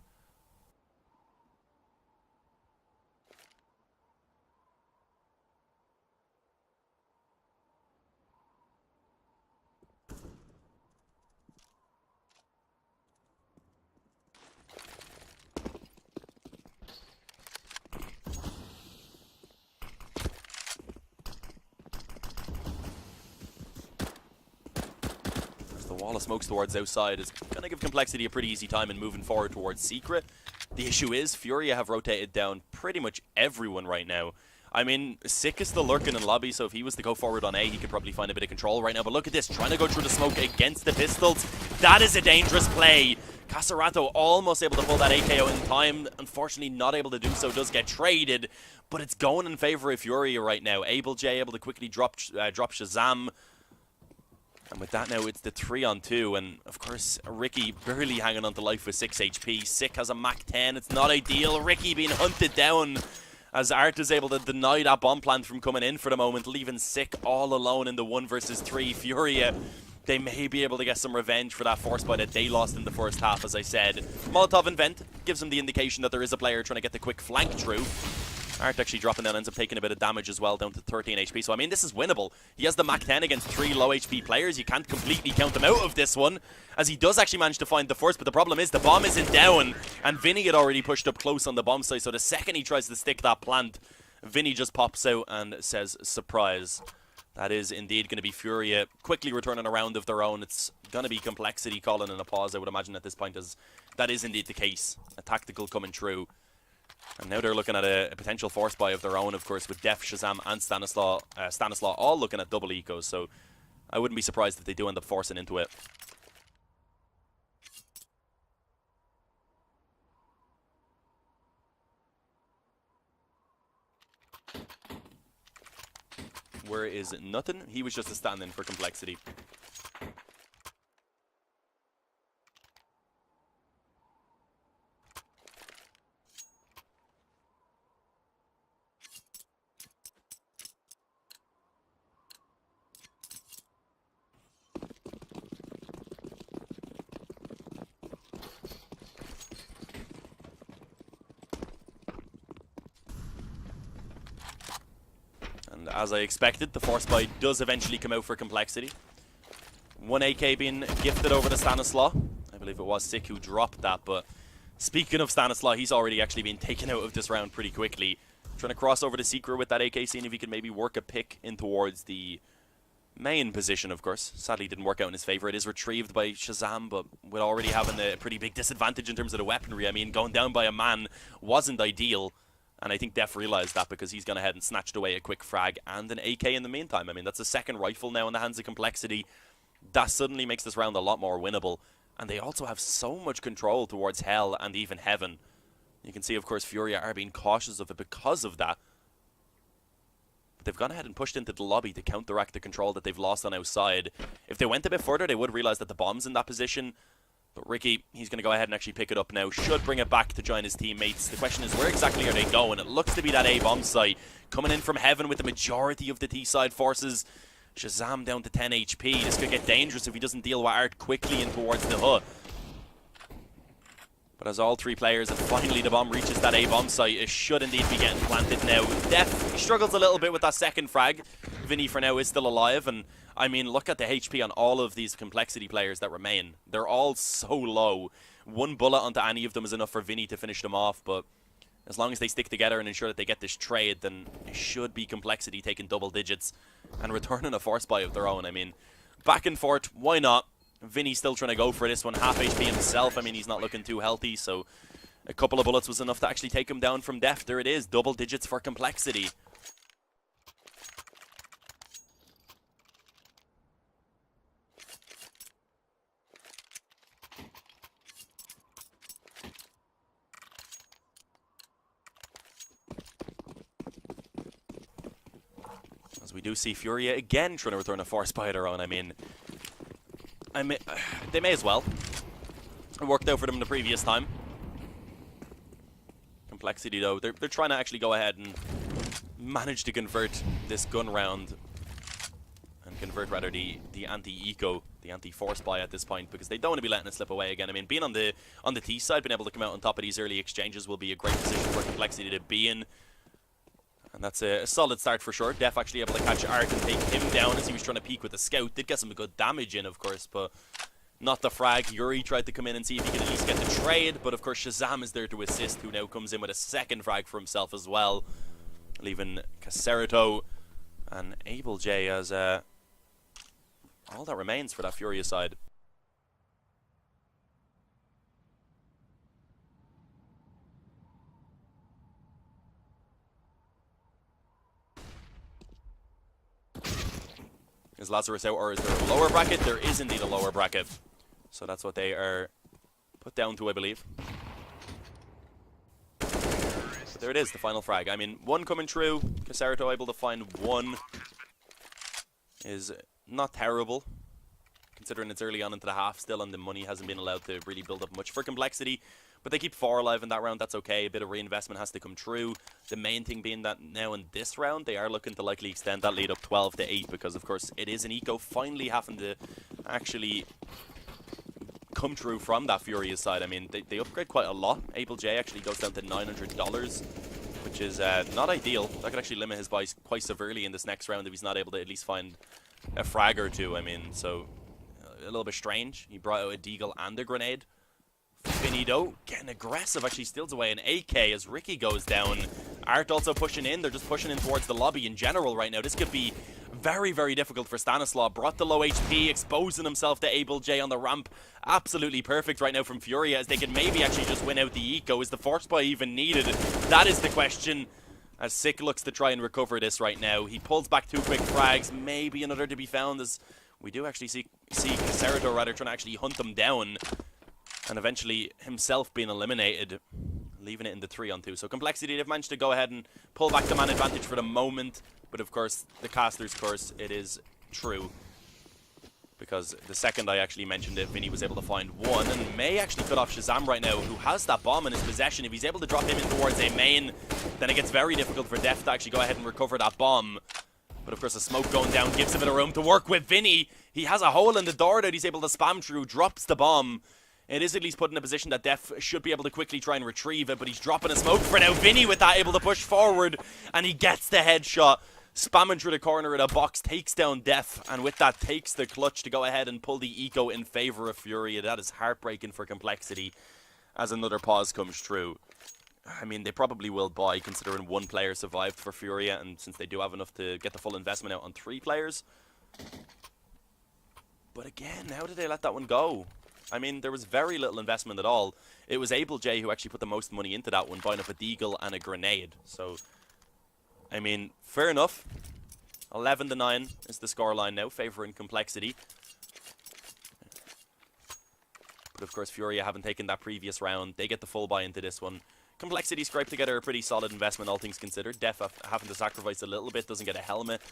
The wall of smokes towards outside is going to give Complexity a pretty easy time in moving forward towards Secret. The issue is Furia have rotated down pretty much everyone right now. I mean, Sick is still lurking in lobby, so if he was to go forward on A, he could probably find a bit of control right now. But look at this, trying to go through the smoke against the pistols. That is a dangerous play. Caserato almost able to pull that AK out in time. Unfortunately, not able to do so. Does get traded, but it's going in favor of Furia right now. AbleJ able to quickly drop Shazam. And with that now, it's the 3-on-2, and of course, Ricky barely hanging on to life with 6 HP. Sick has a Mach 10, it's not ideal. Ricky being hunted down as Art is able to deny that bomb plant from coming in for the moment, leaving Sick all alone in the 1 versus 3. Furia, they may be able to get some revenge for that force buy that they lost in the first half, as I said. Molotov invent gives them the indication that there is a player trying to get the quick flank through. Art actually dropping down, ends up taking a bit of damage as well, down to 13 HP. So, I mean, this is winnable. He has the Mach 10 against 3 low HP players. You can't completely count them out of this one, as he does actually manage to find the first. But the problem is the bomb isn't down, and Vinny had already pushed up close on the bomb site. So the second he tries to stick that plant, Vinny just pops out and says, surprise. That is indeed going to be Furia quickly returning a round of their own. It's going to be Complexity calling in a pause, I would imagine, at this point, as that is indeed the case. A tactical coming true. And now they're looking at a potential force buy of their own, of course, with Def, Shazam, and Stanislaw all looking at double ecos. So I wouldn't be surprised if they do end up forcing into it. Where is nothing? He was just a stand-in for complexity. And as I expected, the force buy does eventually come out for complexity. One AK being gifted over to Stanislaw. I believe it was Sick who dropped that, but speaking of Stanislaw, he's already actually been taken out of this round pretty quickly. Trying to cross over to Secret with that AK, seeing if he can maybe work a pick in towards the main position, of course. Sadly, didn't work out in his favor. It is retrieved by Shazam, but with already having a pretty big disadvantage in terms of the weaponry. I mean, going down by a man wasn't ideal. And I think Def realized that because he's gone ahead and snatched away a quick frag and an AK in the meantime. I mean, that's a second rifle now in the hands of complexity. That suddenly makes this round a lot more winnable. And they also have so much control towards Hell and even Heaven. You can see, of course, Furia are being cautious of it because of that. But they've gone ahead and pushed into the lobby to counteract the control that they've lost on outside. If they went a bit further, they would realize that the bomb's in that position. But Ricky, he's going to go ahead and actually pick it up now. Should bring it back to join his teammates. The question is, where exactly are they going? It looks to be that A-bomb site. Coming in from Heaven with the majority of the T-side forces. Shazam down to 10 HP. This could get dangerous if he doesn't deal with Art quickly in towards the hut. But as all three players, and finally the bomb reaches that A-bomb site, it should indeed be getting planted now. Def, he struggles a little bit with that second frag. Vinny for now is still alive, and I mean, look at the HP on all of these complexity players that remain. They're all so low. One bullet onto any of them is enough for Vinny to finish them off, but as long as they stick together and ensure that they get this trade, then it should be complexity taking double digits and returning a force buy of their own. I mean, back and forth, why not? Vinny's still trying to go for this one, half HP himself. I mean, he's not looking too healthy, so a couple of bullets was enough to actually take him down from Def. There it is, double digits for complexity. As we do see Furia again trying to return a force buy of their own. I mean, they may as well. It worked out for them the previous time. Complexity, though, they're trying to actually go ahead and manage to convert this gun round. And convert, rather, the anti-eco, the anti-force buy at this point, because they don't want to be letting it slip away again. I mean, being on the T side, being able to come out on top of these early exchanges will be a great position for Complexity to be in. And that's a solid start for sure. Def actually able to catch Art and take him down as he was trying to peek with the scout. Did get some good damage in, of course, but not the frag. Yuri tried to come in and see if he could at least get the trade, but of course Shazam is there to assist, who now comes in with a second frag for himself as well, leaving Caserito and Abel J as all that remains for that Furia side. Is Lazarus out, or is there a lower bracket? There is indeed a lower bracket. So that's what they are put down to, I believe. But there it is, the final frag. I mean, one coming through. Caserito able to find one is not terrible, considering it's early on into the half still, and the money hasn't been allowed to really build up much for complexity. But they keep 4 alive in that round, that's okay. A bit of reinvestment has to come true. The main thing being that now in this round, they are looking to likely extend that lead up 12 to 8, because of course it is an eco finally having to actually come true from that Furia side. I mean, they upgrade quite a lot. Abel J actually goes down to $900, which is not ideal. That could actually limit his buys quite severely in this next round if he's not able to at least find a frag or two. I mean, so a little bit strange. He brought out a deagle and a grenade. Finito getting aggressive, actually steals away an AK as Ricky goes down. Art also pushing in. They're just pushing in towards the lobby in general right now. This could be Very, very difficult for Stanislaw. Brought the low HP, exposing himself to Able J on the ramp. Absolutely perfect right now from Furia, as they can maybe actually just win out the eco. Is the force buy even needed? That is the question. As Sick looks to try and recover this right now. He pulls back 2 quick frags. Maybe another to be found, as we do actually see Cacerdo rather trying to actually hunt them down. And eventually himself being eliminated, leaving it in the 3-on-2. So Complexity, they've managed to go ahead and pull back the man advantage for the moment. But of course, the caster's curse, it is true. Because the second I actually mentioned it, Vinny was able to find one and may actually cut off Shazam right now, who has that bomb in his possession. If he's able to drop him in towards a main, then it gets very difficult for Def to actually go ahead and recover that bomb. But of course, the smoke going down gives him a bit of room to work with. Vinny, he has a hole in the door that he's able to spam through, drops the bomb. It is at least put in a position that Def should be able to quickly try and retrieve it, but he's dropping a smoke for now. Vinny with that, able to push forward, and he gets the headshot. Spamming through the corner of the box, takes down Def, and with that takes the clutch to go ahead and pull the eco in favor of Furia. That is heartbreaking for Complexity as another pause comes through. I mean, they probably will buy, considering 1 player survived for Furia, and since they do have enough to get the full investment out on 3 players. But again, how did they let that one go? I mean, there was very little investment at all. It was Able J who actually put the most money into that one, buying up a deagle and a grenade. So, I mean, fair enough. 11-9 is the scoreline now, favouring Complexity. But of course, Furia haven't taken that previous round. They get the full buy into this one. Complexity scraped together a pretty solid investment, all things considered. Def having to sacrifice a little bit, doesn't get a helmet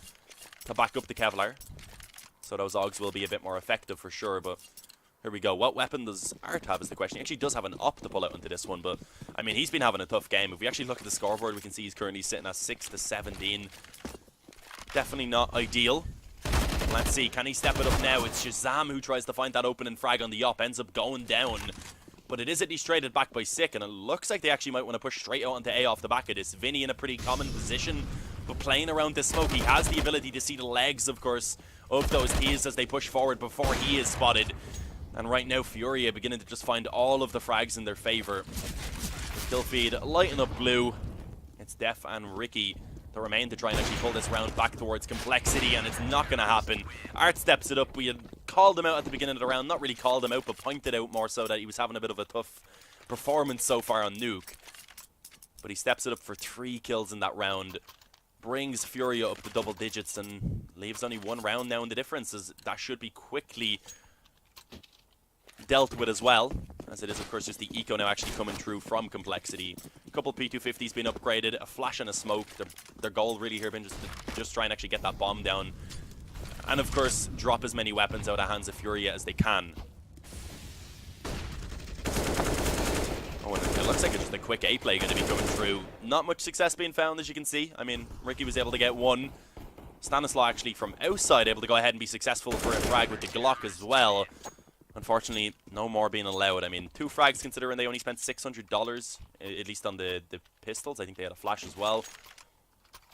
to back up the Kevlar. So those Augs will be a bit more effective for sure, but here we go. What weapon does Art have is the question. He actually does have an op to pull out into this one, but I mean, he's been having a tough game. If we actually look at the scoreboard, we can see he's currently sitting at 6-17. Definitely not ideal. Let's see, can he step it up now? It's Shazam who tries to find that opening frag on the op, ends up going down. But it is at least traded back by Sick, and it looks like they actually might want to push straight out onto A off the back of this. Vinny in a pretty common position, but playing around this smoke, he has the ability to see the legs, of course, of those T's as they push forward before he is spotted. And right now, Furia beginning to just find all of the frags in their favor. Kill feed lighting up blue. It's Def and Ricky that remain to try and actually pull this round back towards Complexity, and it's not going to happen. Art steps it up. We had called him out at the beginning of the round. Not really called him out, but pointed out more so that he was having a bit of a tough performance so far on Nuke. But he steps it up for 3 kills in that round. Brings Furia up to double digits and leaves only 1 round now in the difference, as that should be quickly dealt with as well, as it is of course just the eco now actually coming through from Complexity. A couple P250s being upgraded, a flash and a smoke. Their goal really here been just try and actually get that bomb down, and of course drop as many weapons out of hands of Furia as they can. Oh, and it looks like it's just a quick A play going to be coming through. Not much success being found, as you can see. I mean, Ricky was able to get 1. Stanislaw actually from outside able to go ahead and be successful for a frag with the Glock as well. Unfortunately, no more being allowed. I mean, 2 frags considering they only spent $600, at least on the pistols. I think they had a flash as well.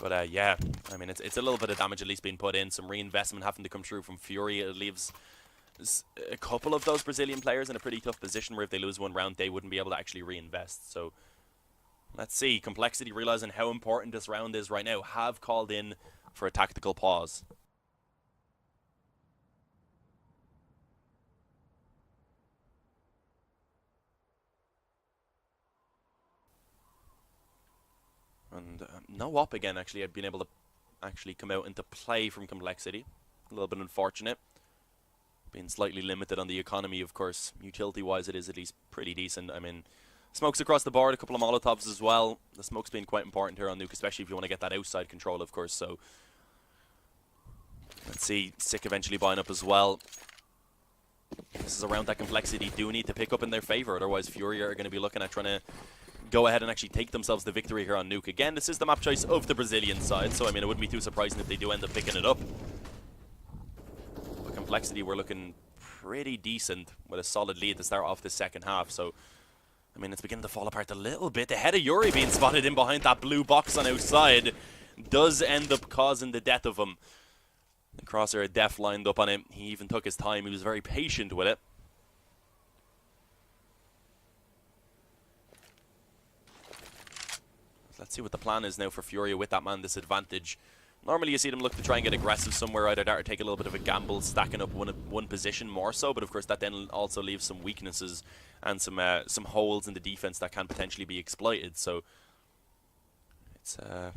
But yeah, I mean, it's a little bit of damage at least being put in. Some reinvestment having to come through from Furia. It leaves a couple of those Brazilian players in a pretty tough position where if they lose 1 round, they wouldn't be able to actually reinvest. So let's see. Complexity, realizing how important this round is right now, have called in for a tactical pause. And no op again, actually. I've been able to actually come out into play from Complexity. A little bit unfortunate. Being slightly limited on the economy, of course. Utility-wise, it is at least pretty decent. I mean, smokes across the board, a couple of Molotovs as well. The smoke's been quite important here on Nuke, especially if you want to get that outside control, of course. So, let's see. Sick eventually buying up as well. This is a round that Complexity do need to pick up in their favor. Otherwise, Furia are going to be looking at trying to go ahead and actually take themselves the victory here on Nuke. Again, this is the map choice of the Brazilian side, so I mean, it wouldn't be too surprising if they do end up picking it up. But Complexity were looking pretty decent with a solid lead to start off this second half, so I mean, it's beginning to fall apart a little bit. The head of Yuri being spotted in behind that blue box on outside does end up causing the death of him. The crosshair Def lined up on him. He even took his time. He was very patient with it. Let's see what the plan is now for Furia with that man disadvantage. Normally you see them look to try and get aggressive somewhere, either that or take a little bit of a gamble, stacking up one position more so, but of course that then also leaves some weaknesses and some holes in the defense that can potentially be exploited. So it's a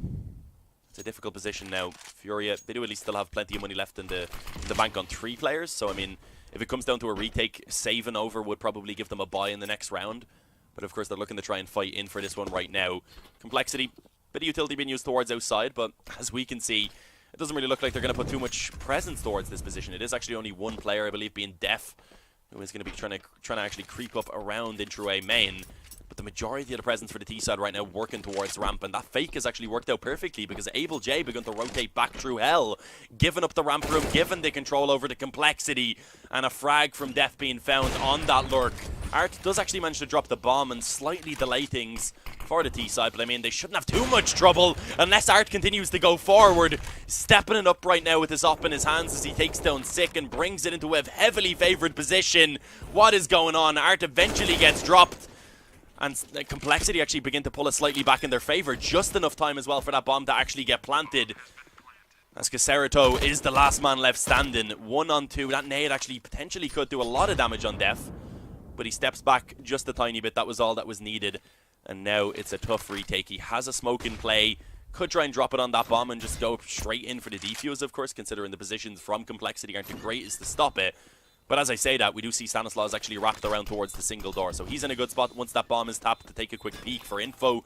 difficult position now. Furia, they do at least still have plenty of money left in the bank on 3 players, so I mean, if it comes down to a retake, saving over would probably give them a bye in the next round. But of course they're looking to try and fight in for this one right now. Complexity, bit of utility being used towards outside, but as we can see, it doesn't really look like they're going to put too much presence towards this position. It is actually only one player, I believe, being Def, who is going to be trying to actually creep up around intro A main. But the majority of the presence for the T side right now working towards ramp, and that fake has actually worked out perfectly because Able J begun to rotate back through hell, giving up the ramp room, giving the control over the Complexity, and a frag from Def being found on that lurk. Art does actually manage to drop the bomb and slightly delay things for the T side, but I mean, they shouldn't have too much trouble unless Art continues to go forward. Stepping it up right now with his op in his hands as he takes down Sick and brings it into a heavily favored position. What is going on? Art eventually gets dropped, and the Complexity actually begin to pull it slightly back in their favor. Just enough time as well for that bomb to actually get planted, as Caserito is the last man left standing. 1 on 2. That nade actually potentially could do a lot of damage on Def, but he steps back just a tiny bit. That was all that was needed. And now it's a tough retake. He has a smoke in play. Could try and drop it on that bomb and just go straight in for the defuse, of course, considering the positions from Complexity aren't the greatest to stop it. But as I say that, we do see Stanislaus actually wrapped around towards the single door. So he's in a good spot once that bomb is tapped to take a quick peek for info.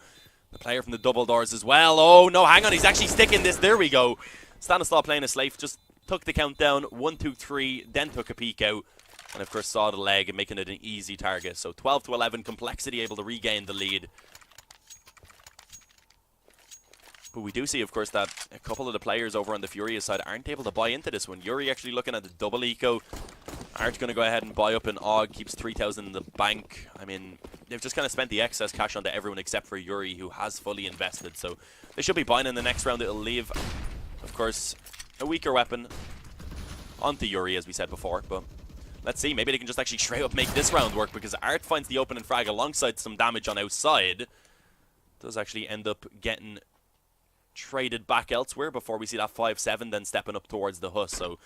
The player from the double doors as well. Oh, no, hang on. He's actually sticking this. There we go. Stanislaus playing a safe. Just took the countdown. 1, 2, 3. Then took a peek out. And of course saw the leg and making it an easy target. So 12 to 11, Complexity able to regain the lead. But we do see, of course, that a couple of the players over on the Furia side aren't able to buy into this one. Yuri actually looking at the double eco. Art's going to go ahead and buy up an AUG, keeps 3,000 in the bank. I mean, they've just kind of spent the excess cash onto everyone except for Yuri, who has fully invested. So they should be buying in the next round. It'll leave, of course, a weaker weapon onto Yuri, as we said before, but let's see, maybe they can just actually straight up make this round work, because Art finds the opening frag alongside some damage on outside. Does actually end up getting traded back elsewhere before we see that 5-7 then stepping up towards the Huss. So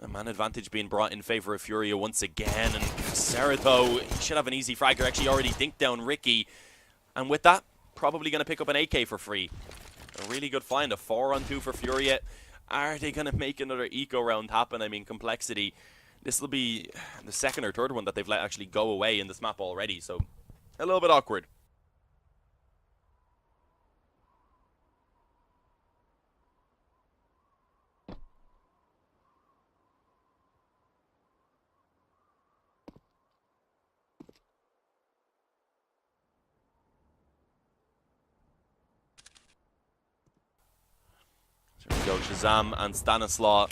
a man advantage being brought in favor of Furia once again, and Cerito, he should have an easy fragger, actually already dinked down Ricky, and with that, probably going to pick up an AK for free. A really good find, a 4 on 2 for Furia. Are they going to make another eco round happen? I mean, Complexity, this will be the second or third one that they've let actually go away in this map already, so a little bit awkward. There we go, Shazam and Stanislaus,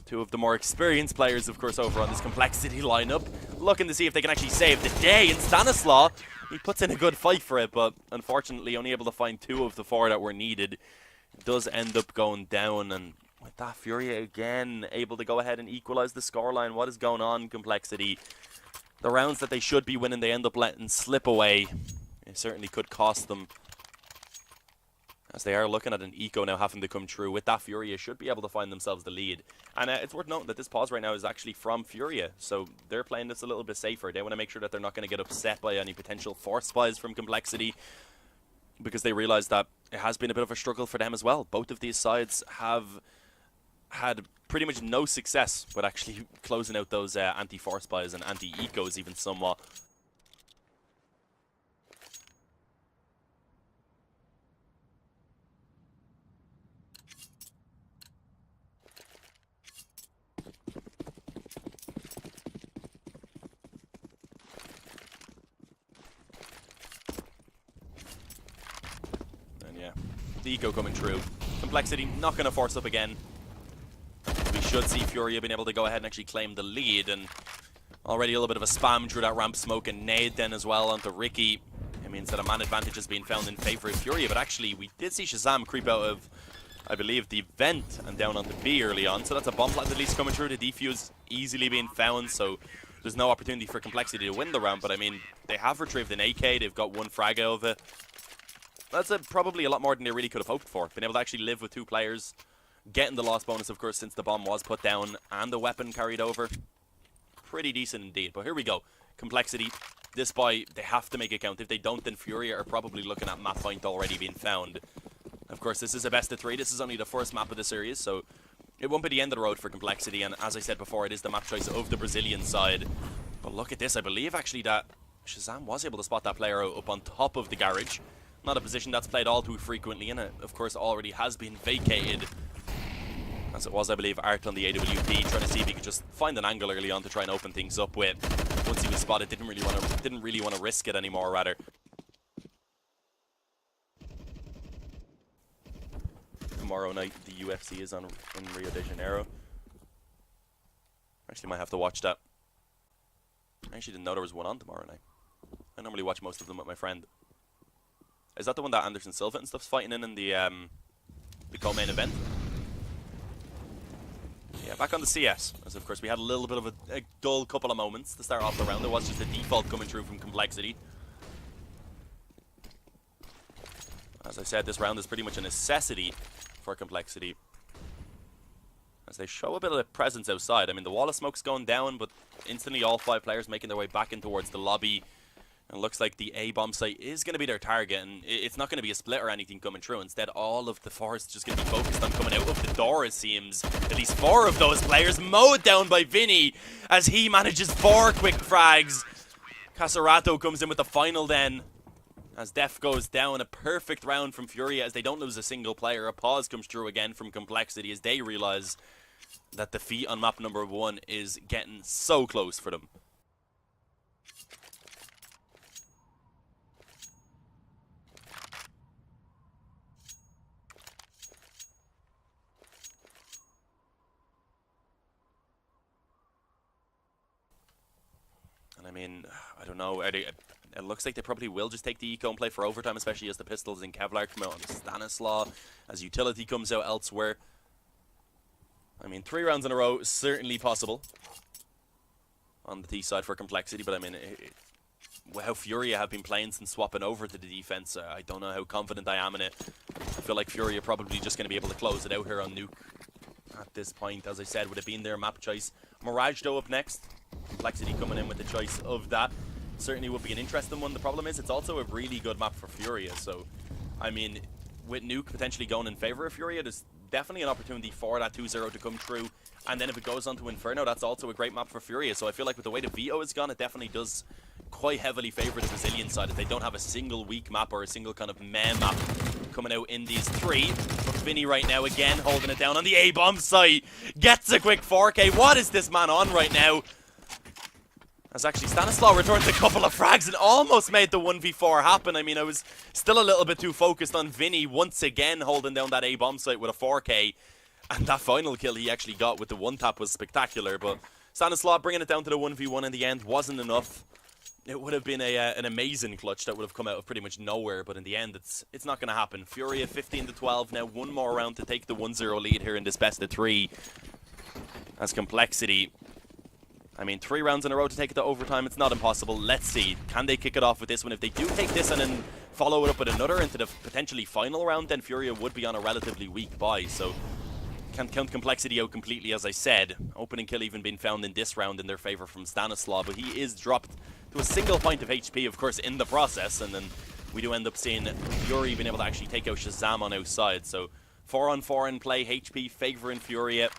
two of the more experienced players, of course, over on this Complexity lineup, looking to see if they can actually save the day. And Stanislaus, he puts in a good fight for it, but unfortunately only able to find 2 of the 4 that were needed. It does end up going down, and with that, Furia again able to go ahead and equalize the scoreline. What is going on, Complexity? The rounds that they should be winning, they end up letting slip away. It certainly could cost them, as they are looking at an eco now having to come true. With that, Furia should be able to find themselves the lead. And it's worth noting that this pause right now is actually from Furia, so they're playing this a little bit safer. They want to make sure that they're not going to get upset by any potential force buys from Complexity, because they realize that it has been a bit of a struggle for them as well. Both of these sides have had pretty much no success with actually closing out those anti-force buys and anti-ecos even somewhat. The eco coming through. Complexity not going to force up again. We should see Furia being able to go ahead and actually claim the lead, and already a little bit of a spam through that ramp smoke and nade then as well onto Ricky. It means that a man advantage has been found in favor of Furia, but actually we did see Shazam creep out of, I believe, the vent and down onto B early on, so that's a bomb plant at least coming through. The defuse easily being found, so there's no opportunity for Complexity to win the round, but I mean, they have retrieved an AK, they've got 1 frag out of it. That's probably a lot more than they really could have hoped for. Being able to actually live with 2 players, getting the loss bonus, of course, since the bomb was put down, and the weapon carried over. Pretty decent indeed. But here we go. Complexity. This buy, they have to make it count. If they don't, then FURIA are probably looking at map point already being found. Of course, this is a best of 3. This is only the first map of the series, so it won't be the end of the road for Complexity. And as I said before, it is the map choice of the Brazilian side. But look at this. I believe, actually, that Shazam was able to spot that player up on top of the garage. Not a position that's played all too frequently, and it, of course, already has been vacated. As it was, I believe, Art on the AWP, trying to see if he could just find an angle early on to try and open things up with. Once he was spotted, didn't really want to risk it anymore, rather. Tomorrow night, the UFC is on in Rio de Janeiro. Actually, might have to watch that. I actually didn't know there was one on tomorrow night. I normally watch most of them with my friend. Is that the one that Anderson Silva and stuff's fighting in the co-main event? Yeah, back on the CS. As of course we had a little bit of a dull couple of moments to start off the round. There was just a default coming through from Complexity. As I said, this round is pretty much a necessity for Complexity, as they show a bit of a presence outside. I mean, the wall of smoke's going down, but instantly all 5 players making their way back in towards the lobby. And it looks like the A bomb site is going to be their target, and it's not going to be a split or anything coming through. Instead, all of the force is just going to be focused on coming out of the door, it seems. At least 4 of those players mowed down by Vinny as he manages 4 quick frags. Caserato comes in with the final then, as Def goes down. A perfect round from FURIA as they don't lose a single player. A pause comes through again from Complexity as they realize that defeat on map number 1 is getting so close for them. And I mean, I don't know. It looks like they probably will just take the eco and play for overtime, especially as the pistols and Kevlar come out on Stanislaw, as utility comes out elsewhere. I mean, 3 rounds in a row is certainly possible on the T side for Complexity, but I mean, how FURIA have been playing since swapping over to the defense, I don't know how confident I am in it. I feel like FURIA are probably just going to be able to close it out here on Nuke at this point, as I said, with it being their map choice. Mirage, though, up next. Complexity coming in with the choice of that. Certainly would be an interesting one. The problem is it's also a really good map for FURIA, so I mean, with Nuke potentially going in favor of FURIA, there's definitely an opportunity for that 2-0 to come true. And then if it goes on to Inferno, that's also a great map for FURIA. So I feel like with the way the Veto is gone, it definitely does quite heavily favor the Brazilian side if they don't have a single weak map or a single kind of man map coming out in these 3. But Vinny right now again holding it down on the A-bomb site. Gets a quick 4K. What is this man on right now? As actually Stanislaw returns a couple of frags and almost made the 1v4 happen. I mean, I was still a little bit too focused on Vinny once again holding down that A-bomb site with a 4K. And that final kill he actually got with the 1-tap was spectacular. But Stanislaw bringing it down to the 1v1 in the end wasn't enough. It would have been an amazing clutch that would have come out of pretty much nowhere. But in the end, it's not going to happen. FURIA 15-12 now. 1 more round to take the 1-0 lead here in this best of 3. As Complexity... I mean, 3 rounds in a row to take it to overtime, it's not impossible. Let's see. Can they kick it off with this one? If they do take this and then follow it up with another into the potentially final round, then FURIA would be on a relatively weak bye. So, can't count Complexity out completely, as I said. Opening kill even being found in this round in their favor from Stanislaw, but he is dropped to a single point of HP, of course, in the process. And then we do end up seeing Yuri being able to actually take out Shazam on outside. So, 4-on-4 in play, HP favoring FURIA.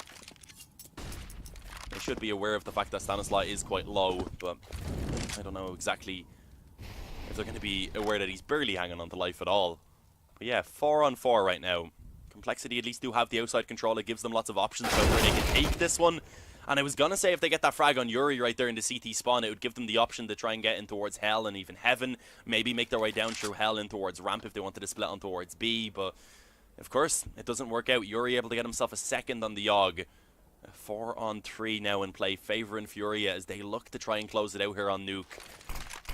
They should be aware of the fact that Stanislaw is quite low, but I don't know exactly if they're going to be aware that he's barely hanging on to life at all. But yeah, 4-on-4 right now. Complexity at least do have the outside control. It gives them lots of options about where they can take this one. And I was going to say if they get that frag on Yuri right there in the CT spawn, it would give them the option to try and get in towards Hell and even Heaven. Maybe make their way down through Hell in towards Ramp if they wanted to split on towards B. But of course, it doesn't work out. Yuri able to get himself a second on the Yogg. 4-on-3 now in play, favouring FURIA as they look to try and close it out here on Nuke.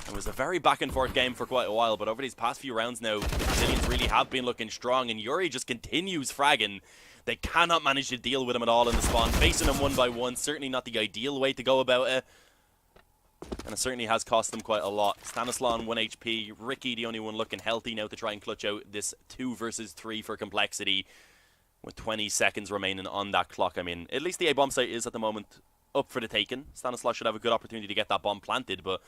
It was a very back and forth game for quite a while, but over these past few rounds now, the Brazilians really have been looking strong, and Yuri just continues fragging. They cannot manage to deal with him at all in the spawn, facing him 1 by 1, certainly not the ideal way to go about it. And it certainly has cost them quite a lot. Stanislaw on 1 HP. Ricky, the only one looking healthy now to try and clutch out this 2 versus 3 for Complexity. With 20 seconds remaining on that clock. I mean, at least the A-bomb site is at the moment up for the taking. Stanislaw should have a good opportunity to get that bomb planted, but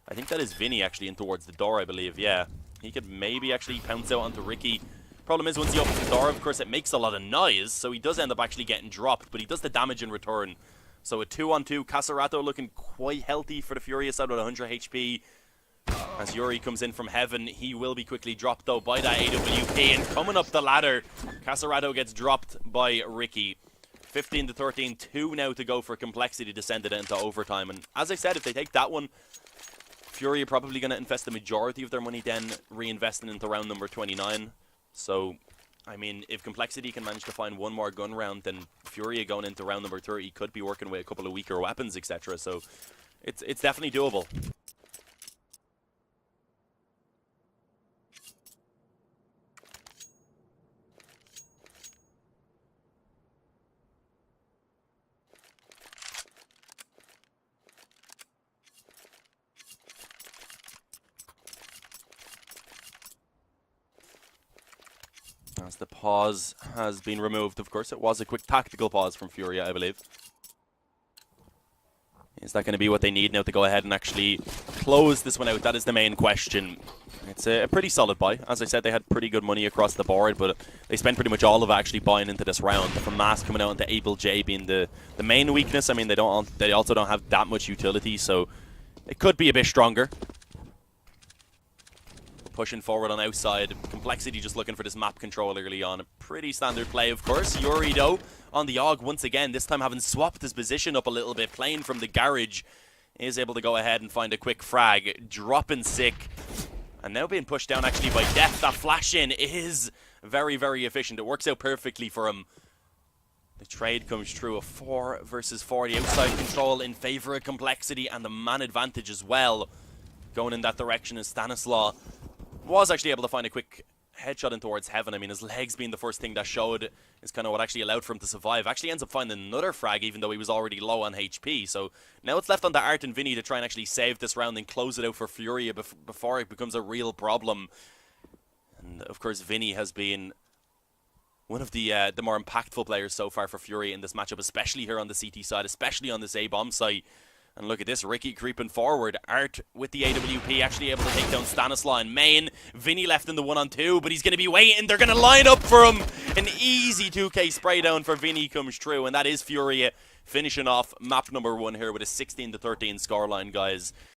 I think that is Vinny actually in towards the door, I believe. Yeah, he could maybe actually pounce out onto Ricky. Problem is, once he opens the door, of course, it makes a lot of noise, so he does end up actually getting dropped, but he does the damage in return. So a 2-on-2, Caserato looking quite healthy for the Furia side with 100 HP. As Yuri comes in from heaven, he will be quickly dropped though by that AWP, and coming up the ladder, Caserato gets dropped by Ricky. 15 to 13, 2 now to go for Complexity to send it into overtime. And as I said, if they take that one, Fury are probably going to invest the majority of their money then reinvesting into round number 29. So, I mean, if Complexity can manage to find one more gun round, then Furia going into round number 30 could be working with a couple of weaker weapons, etc. So, it's definitely doable. As the pause has been removed, of course, it was a quick tactical pause from Furia, I believe. Is that going to be what they need now to go ahead and actually close this one out? That is the main question. It's a pretty solid buy. As I said, they had pretty good money across the board, but they spent pretty much all of it actually buying into this round. From Mass coming out into Able J being the main weakness. I mean, they also don't have that much utility, so it could be a bit stronger. Pushing forward on outside. Complexity just looking for this map control early on. A pretty standard play, of course. Yuri, though, on the AUG once again, this time having swapped his position up a little bit, playing from the garage, is able to go ahead and find a quick frag. Dropping sick. And now being pushed down actually by Death. That flash in is very, very efficient. It works out perfectly for him. The trade comes true. A 4 versus 4. The outside control in favor of Complexity and the man advantage as well. Going in that direction is Stanislaw. Was actually able to find a quick headshot in towards heaven. I mean, his legs being the first thing that showed is kind of what actually allowed for him to survive. Actually ends up finding another frag, even though he was already low on HP. So now it's left on to Art and Vinny to try and actually save this round and close it out for Furia before it becomes a real problem. And of course, Vinny has been one of the more impactful players so far for Furia in this matchup, especially here on the CT side, especially on this A-bomb site. And look at this, Ricky creeping forward. Art with the AWP actually able to take down Stanislaw in main. Vinny left in the 1-on-2, but he's going to be waiting. They're going to line up for him. An easy 2K spray down for Vinny comes true, and that is Furia finishing off map number 1 here with a 16 to 13 scoreline, guys.